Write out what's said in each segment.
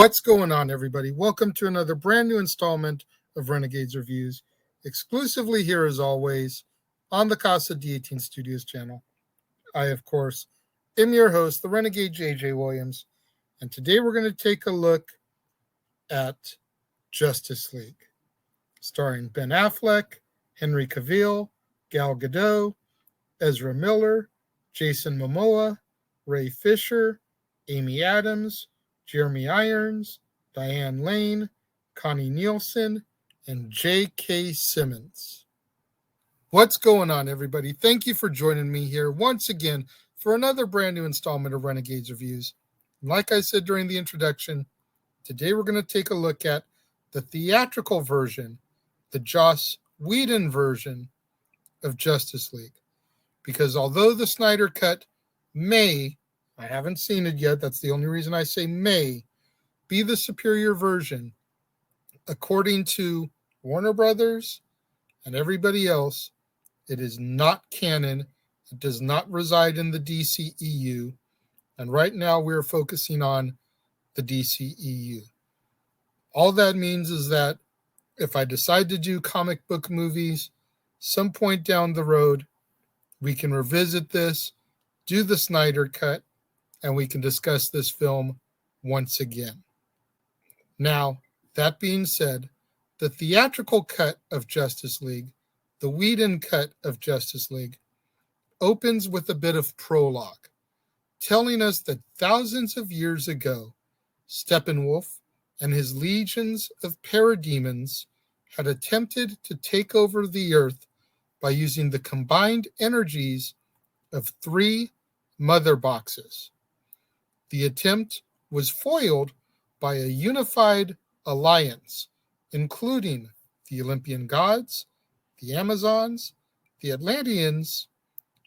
What's going on, everybody? Welcome to another brand new installment of Renegades Reviews, exclusively here as always on the Casa D18 Studios channel. I, of course, am your host, the Renegade JJ Williams, and today we're going to take a look at Justice League, starring Ben Affleck, Henry Cavill, Gal Gadot, Ezra Miller, Jason Momoa, Ray Fisher, Amy Adams, Jeremy Irons, Diane Lane, Connie Nielsen, and J.K. Simmons. What's going on, everybody? Thank you for joining me here once again for another brand new installment of Renegades Reviews. Like I said during the introduction, today we're going to take a look at the theatrical version, the Joss Whedon version of Justice League. Because although the Snyder Cut may, I haven't seen it yet, that's the only reason I say may, be the superior version, according to Warner Brothers and everybody else, it is not canon. It does not reside in the DCEU. And right now we're focusing on the DCEU. All that means is that if I decide to do comic book movies, some point down the road, we can revisit this, do the Snyder Cut, and we can discuss this film once again. Now, that being said, the theatrical cut of Justice League, the Whedon cut of Justice League, opens with a bit of prologue, telling us that thousands of years ago, Steppenwolf and his legions of parademons had attempted to take over the earth by using the combined energies of 3 mother boxes. The attempt was foiled by a unified alliance, including the Olympian gods, the Amazons, the Atlanteans,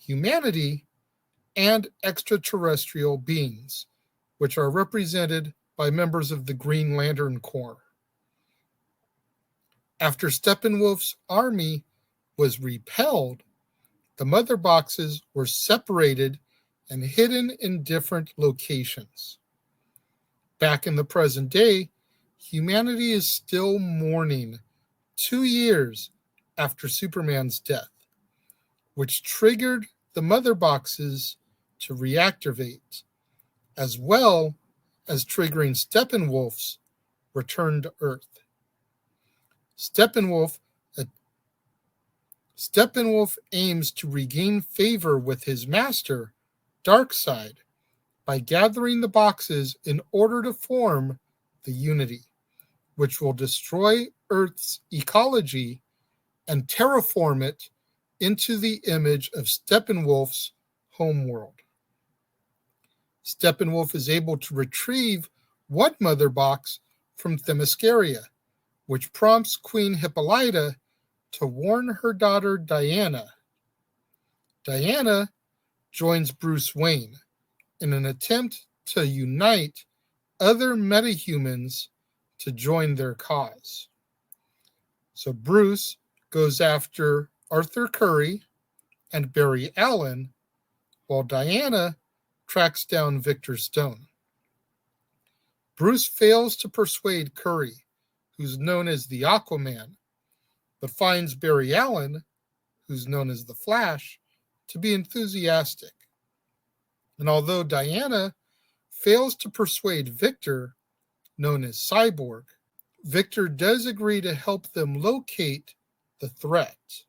humanity, and extraterrestrial beings, which are represented by members of the Green Lantern Corps. After Steppenwolf's army was repelled, the mother boxes were separated and hidden in different locations. Back in the present day, humanity is still mourning 2 years after Superman's death, which triggered the mother boxes to reactivate, as well as triggering Steppenwolf's return to Earth. Steppenwolf aims to regain favor with his master, Darkseid, by gathering the boxes in order to form the Unity, which will destroy Earth's ecology and terraform it into the image of Steppenwolf's homeworld. Steppenwolf is able to retrieve one mother box from Themyscira, which prompts Queen Hippolyta to warn her daughter Diana. Diana joins Bruce Wayne in an attempt to unite other metahumans to join their cause. So Bruce goes after Arthur Curry and Barry Allen, while Diana tracks down Victor Stone. Bruce fails to persuade Curry, who's known as the Aquaman, but finds Barry Allen, who's known as the Flash, to be enthusiastic. And although Diana fails to persuade Victor, known as Cyborg, Victor does agree to help them locate the threat.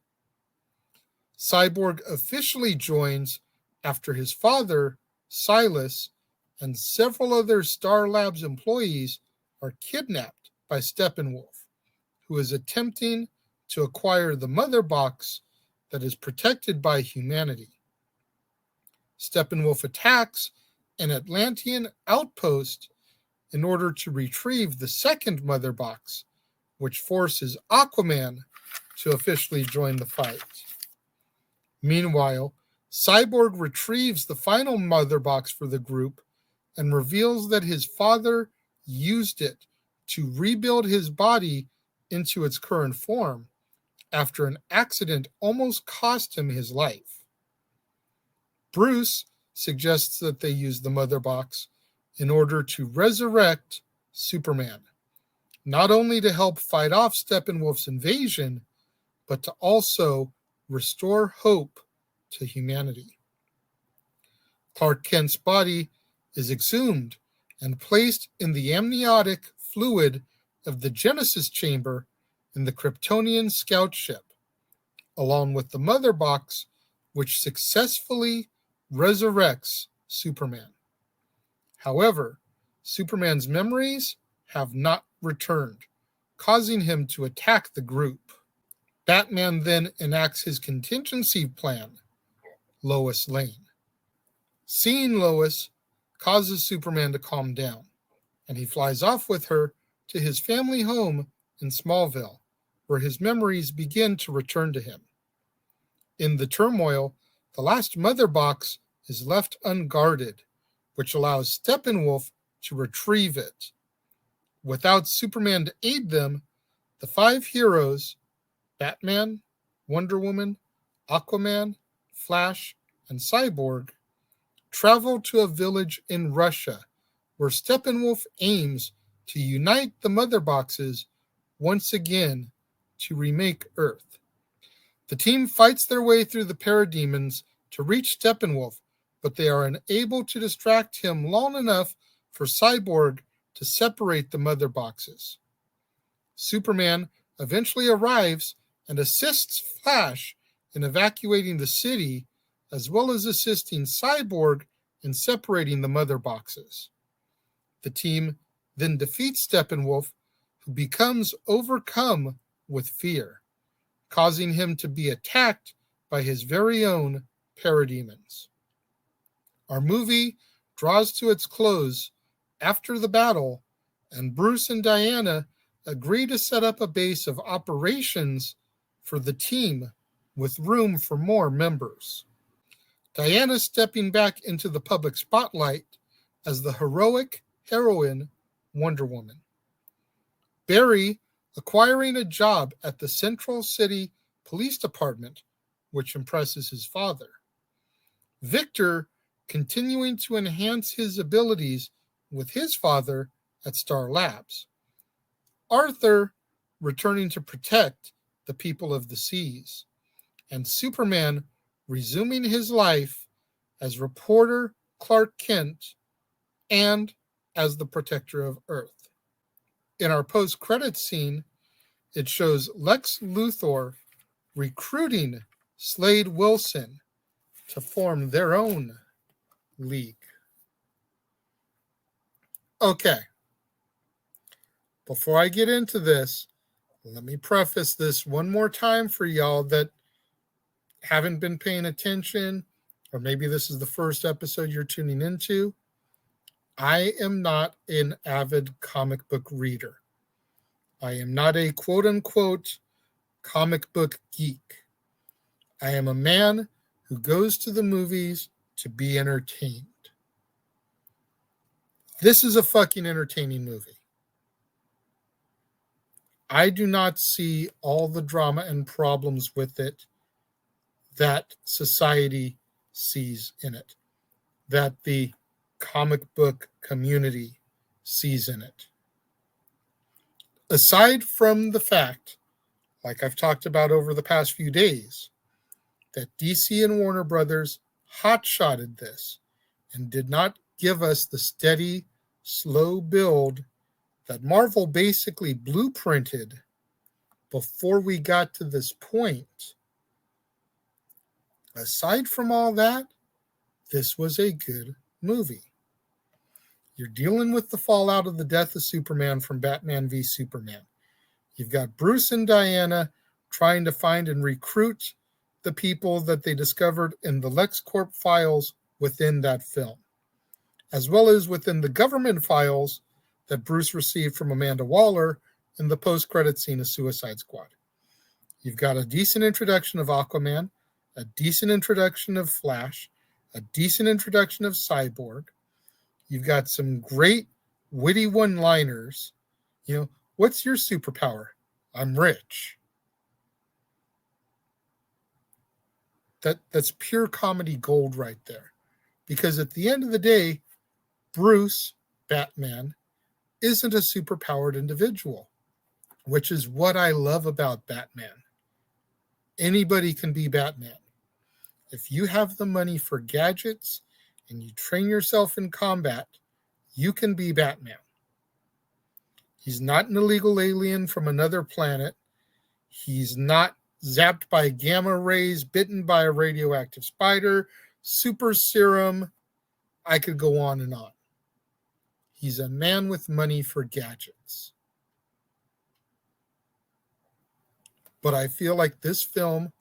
Cyborg officially joins after his father, Silas, and several other Star Labs employees are kidnapped by Steppenwolf, who is attempting to acquire the mother box that is protected by humanity. Steppenwolf attacks an Atlantean outpost in order to retrieve the second mother box, which forces Aquaman to officially join the fight. Meanwhile, Cyborg retrieves the final mother box for the group and reveals that his father used it to rebuild his body into its current form after an accident almost cost him his life. Bruce suggests that they use the mother box in order to resurrect Superman, not only to help fight off Steppenwolf's invasion, but to also restore hope to humanity. Clark Kent's body is exhumed and placed in the amniotic fluid of the Genesis chamber in the Kryptonian scout ship, along with the mother box, which successfully resurrects Superman. However, Superman's memories have not returned, causing him to attack the group. Batman then enacts his contingency plan, Lois Lane. Seeing Lois causes Superman to calm down, and he flies off with her to his family home in Smallville, where his memories begin to return to him. In the turmoil, the last mother box is left unguarded, which allows Steppenwolf to retrieve it. Without Superman to aid them, the five heroes, Batman, Wonder Woman, Aquaman, Flash, and Cyborg, travel to a village in Russia where Steppenwolf aims to unite the mother boxes once again to remake Earth. The team fights their way through the parademons to reach Steppenwolf, but they are unable to distract him long enough for Cyborg to separate the mother boxes. Superman eventually arrives and assists Flash in evacuating the city, as well as assisting Cyborg in separating the mother boxes. The team then defeats Steppenwolf, who becomes overcome with fear, causing him to be attacked by his very own parademons. Our movie draws to its close after the battle, and Bruce and Diana agree to set up a base of operations for the team with room for more members. Diana stepping back into the public spotlight as the heroic heroine Wonder Woman. Barry acquiring a job at the Central City Police Department, which impresses his father. Victor continuing to enhance his abilities with his father at Star Labs. Arthur returning to protect the people of the seas. And Superman resuming his life as reporter Clark Kent and as the protector of Earth. In our post-credits scene, it shows Lex Luthor recruiting Slade Wilson to form their own league. Okay. Before I get into this, let me preface this one more time for y'all that haven't been paying attention, or maybe this is the first episode you're tuning into. I am not an avid comic book reader. I am not a quote-unquote comic book geek. I am a man who goes to the movies to be entertained. This is a fucking entertaining movie. I do not see all the drama and problems with it that society sees in it, that the comic book community sees in it. Aside from the fact, like I've talked about over the past few days, that DC and Warner Brothers hot-shotted this and did not give us the steady, slow build that Marvel basically blueprinted before we got to this point. Aside from all that, this was a good movie. You're dealing with the fallout of the death of Superman from Batman v Superman. You've got Bruce and Diana trying to find and recruit the people that they discovered in the LexCorp files within that film, as well as within the government files that Bruce received from Amanda Waller in the post-credit scene of Suicide Squad. You've got a decent introduction of Aquaman, a decent introduction of Flash, a decent introduction of Cyborg. You've got some great witty one-liners. You know, what's your superpower? I'm rich. That's pure comedy gold right there. Because at the end of the day, Bruce, Batman, isn't a superpowered individual, which is what I love about Batman. Anybody can be Batman. If you have the money for gadgets and you train yourself in combat, you can be Batman. He's not an illegal alien from another planet. He's not zapped by gamma rays, bitten by a radioactive spider, super serum. I could go on and on. He's a man with money for gadgets. But I feel like this film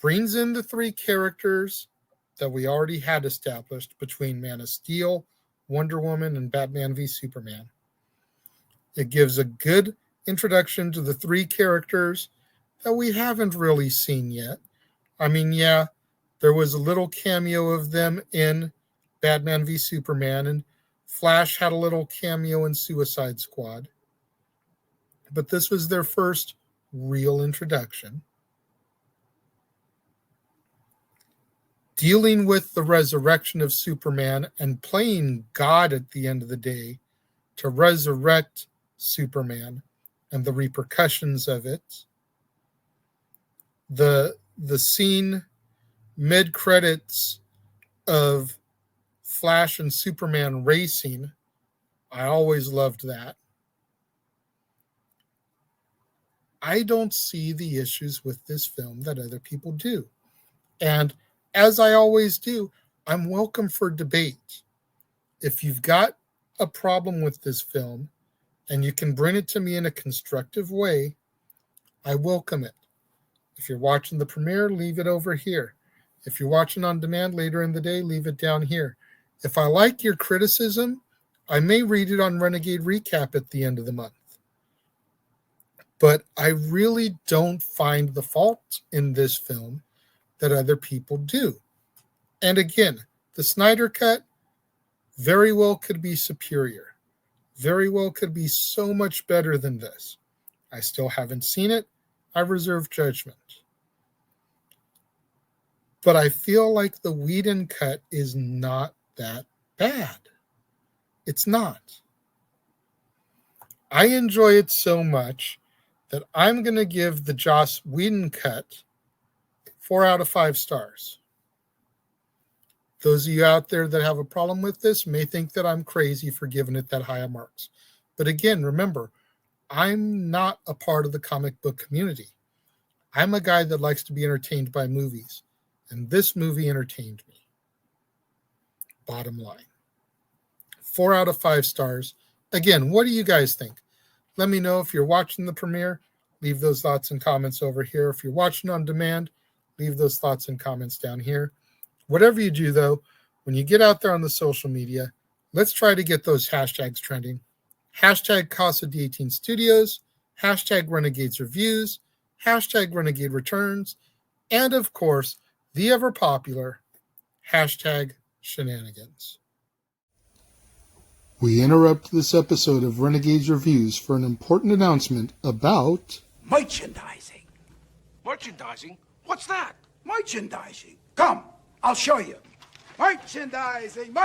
brings in the three characters that we already had established between Man of Steel, Wonder Woman, and Batman v Superman. It gives a good introduction to the three characters that we haven't really seen yet. I mean, yeah, there was a little cameo of them in Batman v Superman, and Flash had a little cameo in Suicide Squad. But this was their first real introduction. Dealing with the resurrection of Superman and playing God at the end of the day to resurrect Superman and the repercussions of it. The scene mid-credits of Flash and Superman racing, I always loved that. I don't see the issues with this film that other people do. And as I always do, I'm welcome for debate. If you've got a problem with this film and you can bring it to me in a constructive way, I welcome it. If you're watching the premiere, leave it over here. If you're watching on demand later in the day, leave it down here. If I like your criticism, I may read it on Renegade Recap at the end of the month. But I really don't find the fault in this film that other people do. And again, the Snyder Cut very well could be superior. Very well could be so much better than this. I still haven't seen it. I reserve judgment. But I feel like the Whedon cut is not that bad. It's not. I enjoy it so much that I'm going to give the Joss Whedon cut 4 out of 5 stars. Those of you out there that have a problem with this may think that I'm crazy for giving it that high of marks. But again, remember, I'm not a part of the comic book community. I'm a guy that likes to be entertained by movies. And this movie entertained me. Bottom line. 4 out of 5 stars. Again, what do you guys think? Let me know if you're watching the premiere. Leave those thoughts and comments over here. If you're watching on demand, leave those thoughts and comments down here. Whatever you do, though, when you get out there on the social media, let's try to get those hashtags trending. Hashtag Casa D18 Studios, hashtag Renegades Reviews, hashtag Renegade Returns, and of course, the ever popular hashtag Shenanigans. We interrupt this episode of Renegades Reviews for an important announcement about merchandising. Merchandising? What's that? Merchandising. Come, I'll show you. Merchandising,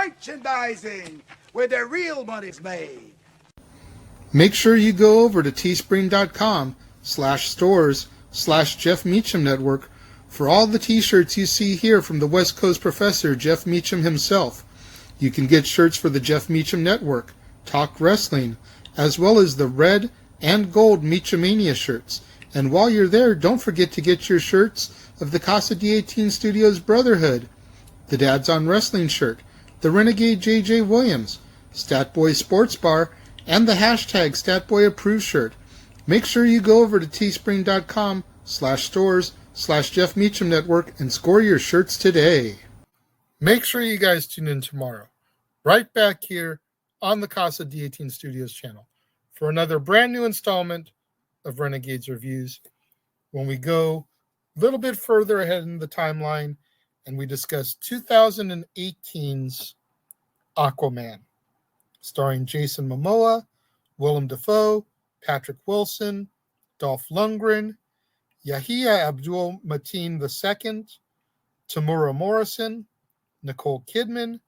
where the real money's made. Make sure you go over to teespring.com/stores/Jeff Meacham Network for all the t-shirts you see here from the West Coast professor, Jeff Meacham himself. You can get shirts for the Jeff Meacham Network, Talk Wrestling, as well as the red and gold Meachamania shirts. And while you're there, don't forget to get your shirts of the Casa D18 Studios Brotherhood, the Dads on Wrestling shirt, the Renegade JJ Williams, Statboy Sports Bar, and the hashtag Statboy Approved shirt. Make sure you go over to teespring.com/stores/Jeff Meacham Network and score your shirts today. Make sure you guys tune in tomorrow, right back here on the Casa D18 Studios channel for another brand new installment of Renegades Reviews, when we go a little bit further ahead in the timeline and we discuss 2018's Aquaman, starring Jason Momoa, Willem Dafoe, Patrick Wilson, Dolph Lundgren, Yahya Abdul-Mateen II, Tamura Morrison, Nicole Kidman,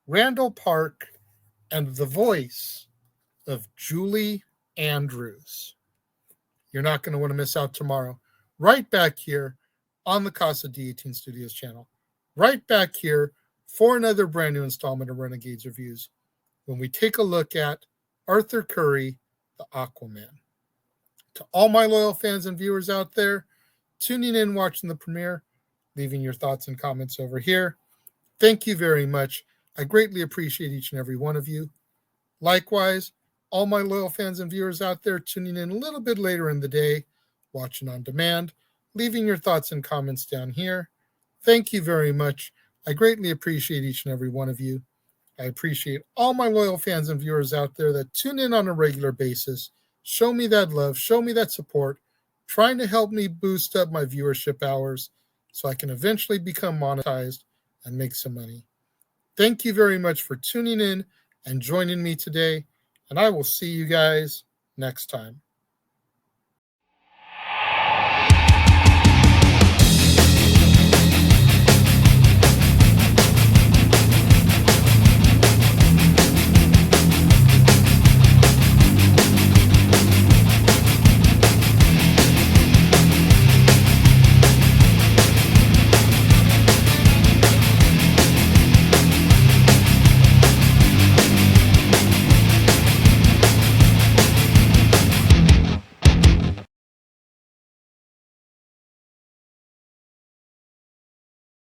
Randall Park, and the voice of Julie Andrews. You're not going to want to miss out tomorrow. Right back here on the Casa D18 Studios channel. Right back here for another brand new installment of Renegades Reviews when we take a look at Arthur Curry, the Aquaman. To all my loyal fans and viewers out there, tuning in, watching the premiere, leaving your thoughts and comments over here. Thank you very much. I greatly appreciate each and every one of you. Likewise, all my loyal fans and viewers out there tuning in a little bit later in the day, watching on demand, leaving your thoughts and comments down here. Thank you very much. I greatly appreciate each and every one of you. I appreciate all my loyal fans and viewers out there that tune in on a regular basis, show me that love, show me that support, trying to help me boost up my viewership hours so I can eventually become monetized and make some money. Thank you very much for tuning in and joining me today, and I will see you guys next time.